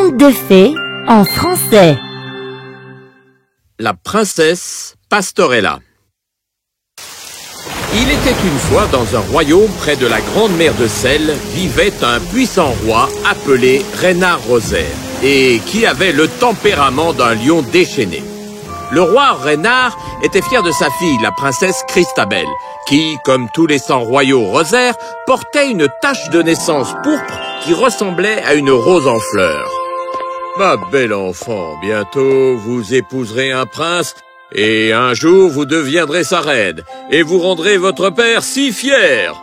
Conte de fées en français. La princesse Pastorella. Il était une fois dans un royaume près de la grande mer de sel vivait un puissant roi appelé Renard Rosaire et qui avait le tempérament d'un lion déchaîné. Le roi Renard était fier de sa fille, la princesse Christabel, qui, comme tous les 100 royaux Rosaire, portait une tache de naissance pourpre qui ressemblait à une rose en fleurs. « Ma belle enfant, bientôt vous épouserez un prince et un jour vous deviendrez sa reine et vous rendrez votre père si fier. »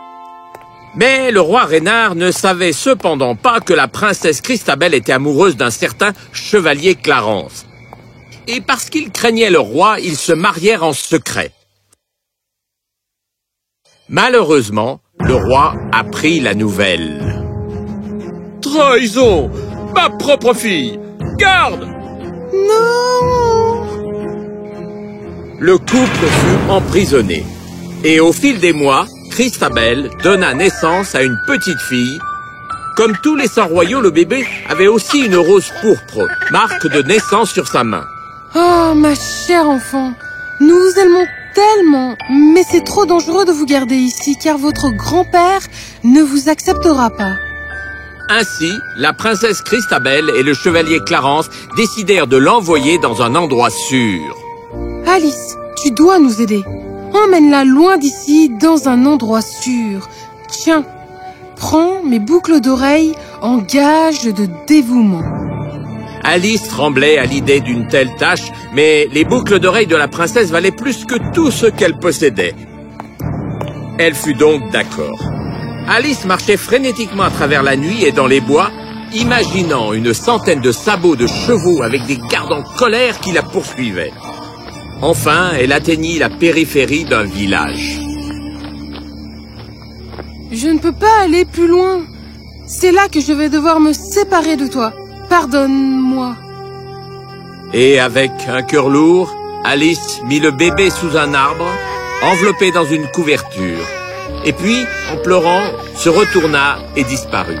Mais le roi Renard ne savait cependant pas que la princesse Christabel était amoureuse d'un certain chevalier Clarence. Et parce qu'il craignait le roi, ils se marièrent en secret. Malheureusement, le roi apprit la nouvelle. « Trahison! Ma propre fille! Garde !» Non! Le couple fut emprisonné. Et au fil des mois, Christabel donna naissance à une petite fille. Comme tous les 100 royaux, le bébé avait aussi une rose pourpre, marque de naissance sur sa main. Oh, ma chère enfant, nous vous aimons tellement, mais c'est trop dangereux de vous garder ici, car votre grand-père ne vous acceptera pas. Ainsi, la princesse Christabel et le chevalier Clarence décidèrent de l'envoyer dans un endroit sûr. Alice, tu dois nous aider. Emmène-la loin d'ici, dans un endroit sûr. Tiens, prends mes boucles d'oreilles en gage de dévouement. Alice tremblait à l'idée d'une telle tâche, mais les boucles d'oreilles de la princesse valaient plus que tout ce qu'elle possédait. Elle fut donc d'accord. Alice marchait frénétiquement à travers la nuit et dans les bois, imaginant une centaine de sabots de chevaux avec des gardes en colère qui la poursuivaient. Enfin, elle atteignit la périphérie d'un village. Je ne peux pas aller plus loin. C'est là que je vais devoir me séparer de toi. Pardonne-moi. Et avec un cœur lourd, Alice mit le bébé sous un arbre, enveloppé dans une couverture. Et puis, en pleurant, se retourna et disparut.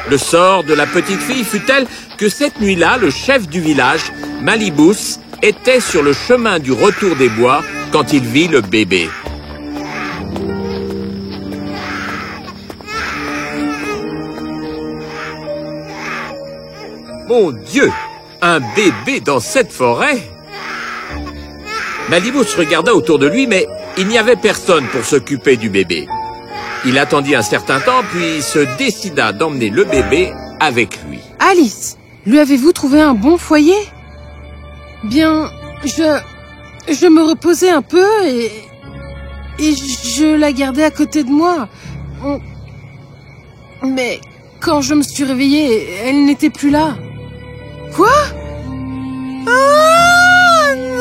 Le sort de la petite fille fut tel que cette nuit-là, le chef du village, Malibus, était sur le chemin du retour des bois quand il vit le bébé. Mon Dieu! Un bébé dans cette forêt? Malibus regarda autour de lui, mais il n'y avait personne pour s'occuper du bébé. Il attendit un certain temps, puis se décida d'emmener le bébé avec lui. Alice, lui avez-vous trouvé un bon foyer? Bien, je me reposais un peu et je la gardais à côté de moi. Mais quand je me suis réveillée, elle n'était plus là. Quoi? Ah non!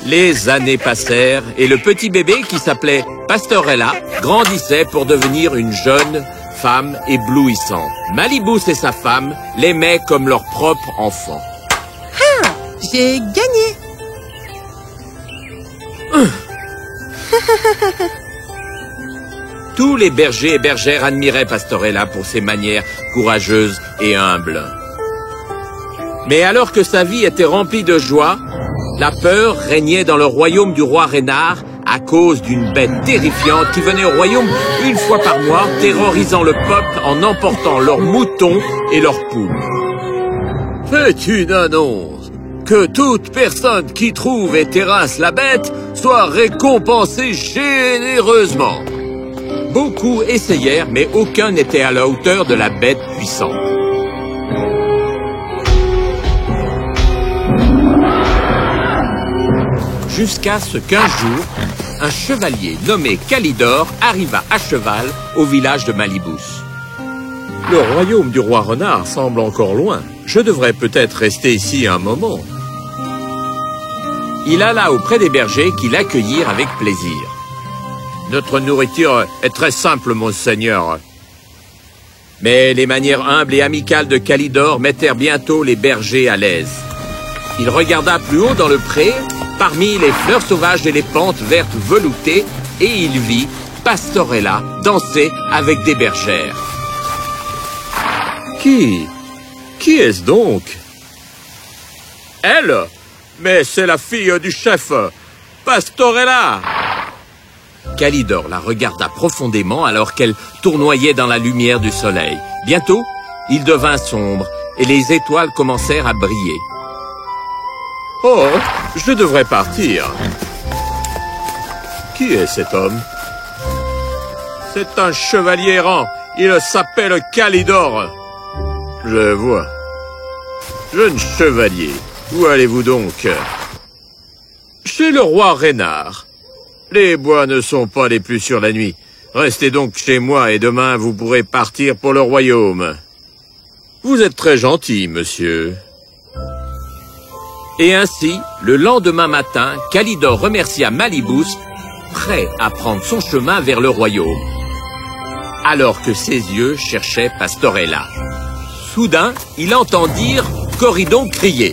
Les années passèrent et le petit bébé qui s'appelait Pastorella grandissait pour devenir une jeune femme éblouissante. Malibus et sa femme l'aimaient comme leur propre enfant. Ah! J'ai gagné! Tous les bergers et bergères admiraient Pastorella pour ses manières courageuses et humbles. Mais alors que sa vie était remplie de joie, la peur régnait dans le royaume du roi Renard à cause d'une bête terrifiante qui venait au royaume une fois par mois, terrorisant le peuple en emportant leurs moutons et leurs poules. Faites une annonce que toute personne qui trouve et terrasse la bête soit récompensée généreusement. Beaucoup essayèrent, mais aucun n'était à la hauteur de la bête puissante. Jusqu'à ce qu'un jour, un chevalier nommé Calidore arriva à cheval au village de Malibus. Le royaume du roi Renard semble encore loin. Je devrais peut-être rester ici un moment. Il alla auprès des bergers qui l'accueillirent avec plaisir. Notre nourriture est très simple, monseigneur. Mais les manières humbles et amicales de Calidore mettèrent bientôt les bergers à l'aise. Il regarda plus haut dans le pré, parmi les fleurs sauvages et les pentes vertes veloutées, et il vit Pastorella danser avec des bergères. Qui est-ce donc? Elle? Mais c'est la fille du chef, Pastorella! Calidore la regarda profondément alors qu'elle tournoyait dans la lumière du soleil. Bientôt, il devint sombre et les étoiles commencèrent à briller. Oh, je devrais partir. Qui est cet homme? C'est un chevalier errant. Il s'appelle Calidore. Je vois. Jeune chevalier, où allez-vous donc? Chez le roi Reynard. Les bois ne sont pas les plus sûrs la nuit. Restez donc chez moi et demain vous pourrez partir pour le royaume. Vous êtes très gentil, monsieur. Et ainsi, le lendemain matin, Calidore remercia Malibus, prêt à prendre son chemin vers le royaume. Alors que ses yeux cherchaient Pastorella. Soudain, il entendirent Coridon crier.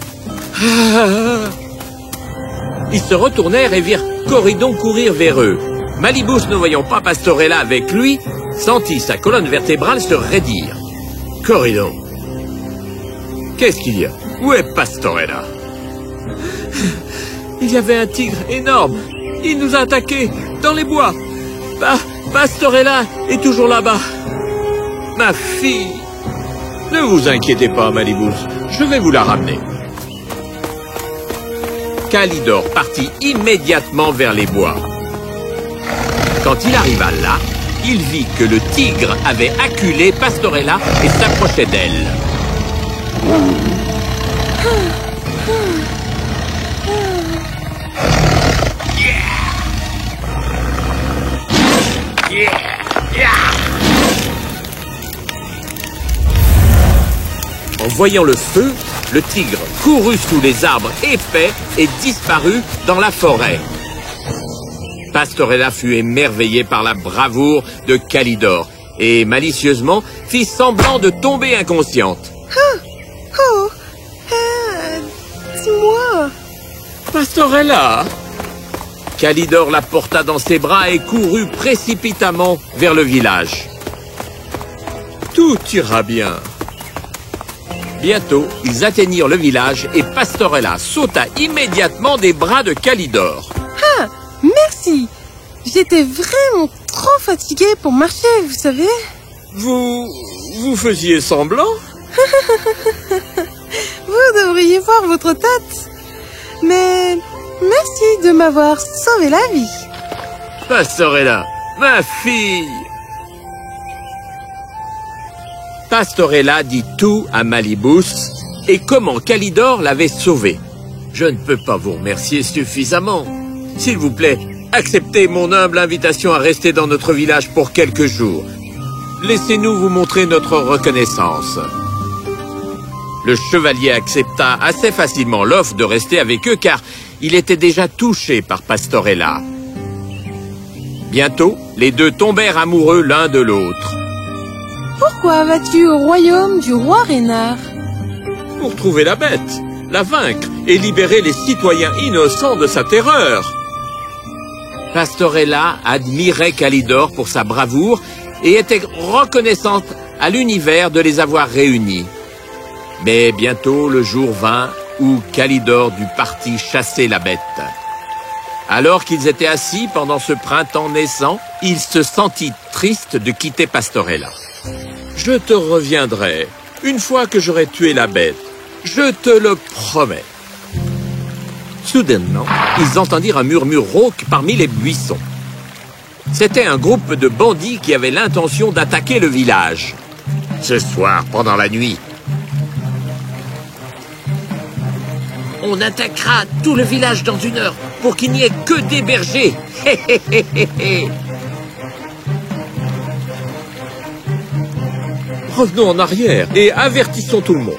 Ils se retournèrent et virent Coridon courir vers eux. Malibus, ne voyant pas Pastorella avec lui, sentit sa colonne vertébrale se raidir. Coridon, qu'est-ce qu'il y a? Où est Pastorella? Il y avait un tigre énorme. Il nous a attaqués dans les bois. Pastorella est toujours là-bas. Ma fille. Ne vous inquiétez pas, Malibus. Je vais vous la ramener. Calidore partit immédiatement vers les bois. Quand il arriva là, il vit que le tigre avait acculé Pastorella et s'approchait d'elle. En voyant le feu, le tigre courut sous les arbres épais et disparut dans la forêt. Pastorella fut émerveillée par la bravoure de Calidore et malicieusement fit semblant de tomber inconsciente. Dis-moi. Pastorella! Calidore la porta dans ses bras et courut précipitamment vers le village. Tout ira bien. Bientôt, ils atteignirent le village et Pastorella sauta immédiatement des bras de Calidore. Ah, merci. J'étais vraiment trop fatiguée pour marcher, vous savez. Vous faisiez semblant? Vous devriez voir votre tête. Mais merci de m'avoir sauvé la vie. Pastorella, ma fille! Pastorella dit tout à Malibus et comment Calidore l'avait sauvé. Je ne peux pas vous remercier suffisamment. S'il vous plaît, acceptez mon humble invitation à rester dans notre village pour quelques jours. Laissez-nous vous montrer notre reconnaissance. Le chevalier accepta assez facilement l'offre de rester avec eux car il était déjà touché par Pastorella. Bientôt, les deux tombèrent amoureux l'un de l'autre. Pourquoi vas-tu au royaume du roi Reynard? Pour trouver la bête, la vaincre et libérer les citoyens innocents de sa terreur. Pastorella admirait Calidore pour sa bravoure et était reconnaissante à l'univers de les avoir réunis. Mais bientôt le jour vint où Calidore dut partir chasser la bête. Alors qu'ils étaient assis pendant ce printemps naissant, il se sentit triste de quitter Pastorella. Je te reviendrai une fois que j'aurai tué la bête. Je te le promets. Soudainement, ils entendirent un murmure rauque parmi les buissons. C'était un groupe de bandits qui avaient l'intention d'attaquer le village. Ce soir, pendant la nuit, on attaquera tout le village dans 1 heure pour qu'il n'y ait que des bergers. Revenons en arrière et avertissons tout le monde.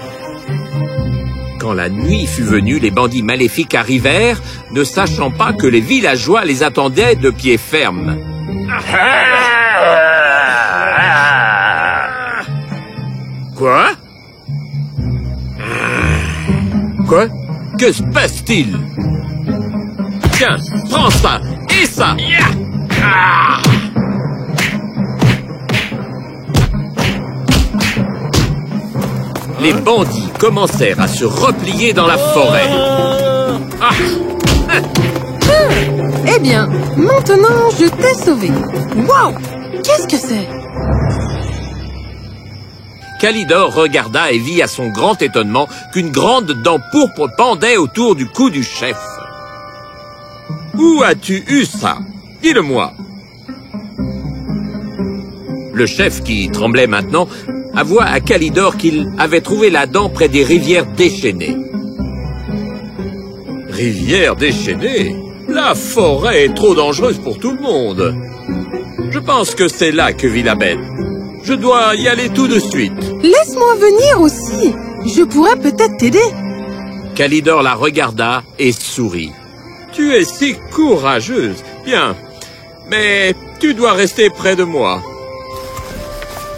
Quand la nuit fut venue, les bandits maléfiques arrivèrent, ne sachant pas que les villageois les attendaient de pied ferme. Quoi? Quoi? Que se passe-t-il? Tiens, prends ça et ça. les bandits commencèrent à se replier dans la forêt. Eh bien, maintenant je t'ai sauvé. Waouh! Qu'est-ce que c'est? Kalidor regarda et vit à son grand étonnement qu'une grande dent pourpre pendait autour du cou du chef. « Où as-tu eu ça? Dis-le-moi. » Le chef, qui tremblait maintenant, avoua à Kalidor qu'il avait trouvé la dent près des rivières déchaînées. « Rivières déchaînées? La forêt est trop dangereuse pour tout le monde. Je pense que c'est là que vit la bête. Je dois y aller tout de suite. » Laisse-moi venir aussi. Je pourrais peut-être t'aider. Kalidor la regarda et sourit. « Tu es si courageuse. Bien, mais tu dois rester près de moi. »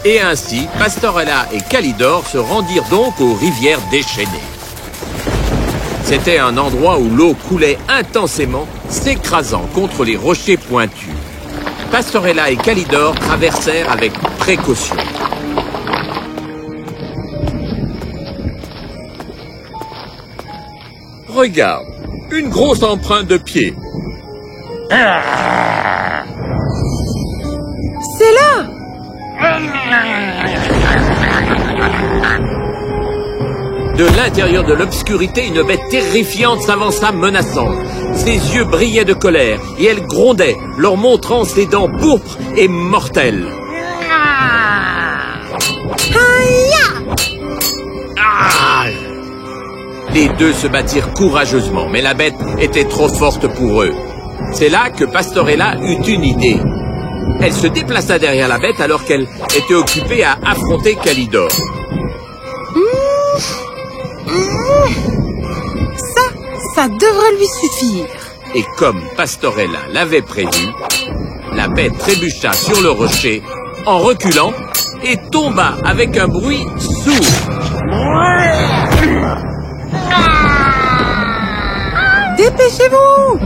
Et ainsi, Pastorella et Kalidor se rendirent donc aux rivières déchaînées. C'était un endroit où l'eau coulait intensément, s'écrasant contre les rochers pointus. Pastorella et Kalidor traversèrent avec précaution. Regarde, une grosse empreinte de pied. C'est là! De l'intérieur de l'obscurité, une bête terrifiante s'avança menaçante. Ses yeux brillaient de colère et elle grondait, leur montrant ses dents pourpres et mortelles. Ah! Les deux se battirent courageusement, mais la bête était trop forte pour eux. C'est là que Pastorella eut une idée. Elle se déplaça derrière la bête alors qu'elle était occupée à affronter Kalidor. Ça devrait lui suffire. Et comme Pastorella l'avait prévu, la bête trébucha sur le rocher en reculant et tomba avec un bruit sourd. Dépêchez-vous!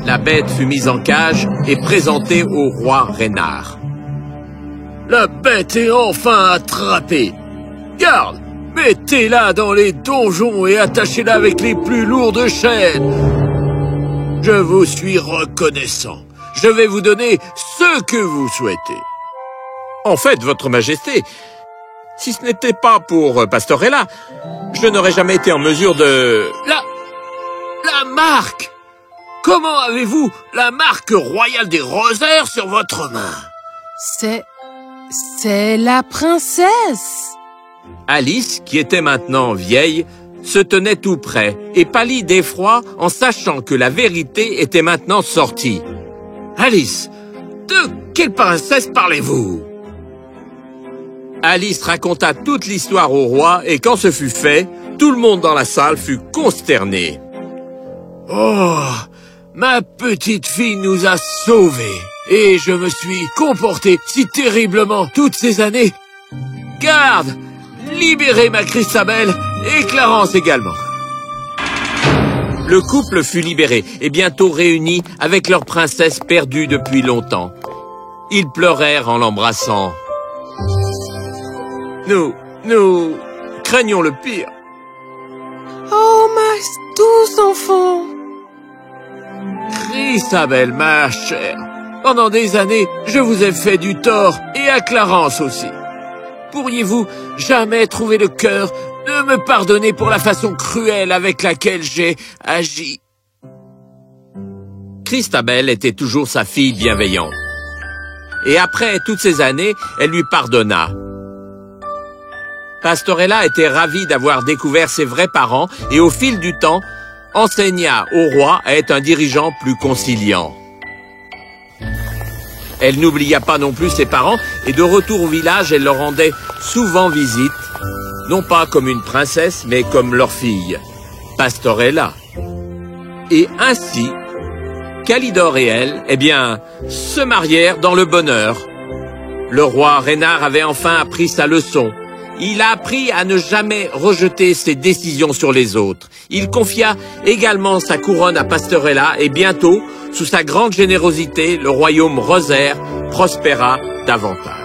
La bête fut mise en cage et présentée au roi Reynard. La bête est enfin attrapée. Garde, mettez-la dans les donjons et attachez-la avec les plus lourdes chaînes. Je vous suis reconnaissant. Je vais vous donner ce que vous souhaitez. En fait, votre majesté, si ce n'était pas pour Pastorella, je n'aurais jamais été en mesure de... La marque! Comment avez-vous la marque royale des Rosaires sur votre main? C'est la princesse. Alice, qui était maintenant vieille, se tenait tout près et pâlit d'effroi en sachant que la vérité était maintenant sortie. Alice, de quelle princesse parlez-vous? Alice raconta toute l'histoire au roi et quand ce fut fait, tout le monde dans la salle fut consterné. Oh, ma petite fille nous a sauvés et je me suis comporté si terriblement toutes ces années. Garde, libérez ma Christabel et Clarence également. Le couple fut libéré et bientôt réuni avec leur princesse perdue depuis longtemps. Ils pleurèrent en l'embrassant. Nous craignons le pire. Oh, ma douce enfant. Christabel, ma chère, pendant des années, je vous ai fait du tort, et à Clarence aussi. Pourriez-vous jamais trouver le cœur de me pardonner pour la façon cruelle avec laquelle j'ai agi? Christabel était toujours sa fille bienveillante. Et après toutes ces années, elle lui pardonna. Pastorella était ravie d'avoir découvert ses vrais parents et au fil du temps, enseigna au roi à être un dirigeant plus conciliant. Elle n'oublia pas non plus ses parents et de retour au village, elle leur rendait souvent visite, non pas comme une princesse, mais comme leur fille, Pastorella. Et ainsi, Kalidor et elle, se marièrent dans le bonheur. Le roi Reynard avait enfin appris sa leçon. Il a appris à ne jamais rejeter ses décisions sur les autres. Il confia également sa couronne à Pastorella et bientôt, sous sa grande générosité, le royaume Rosaire prospéra davantage.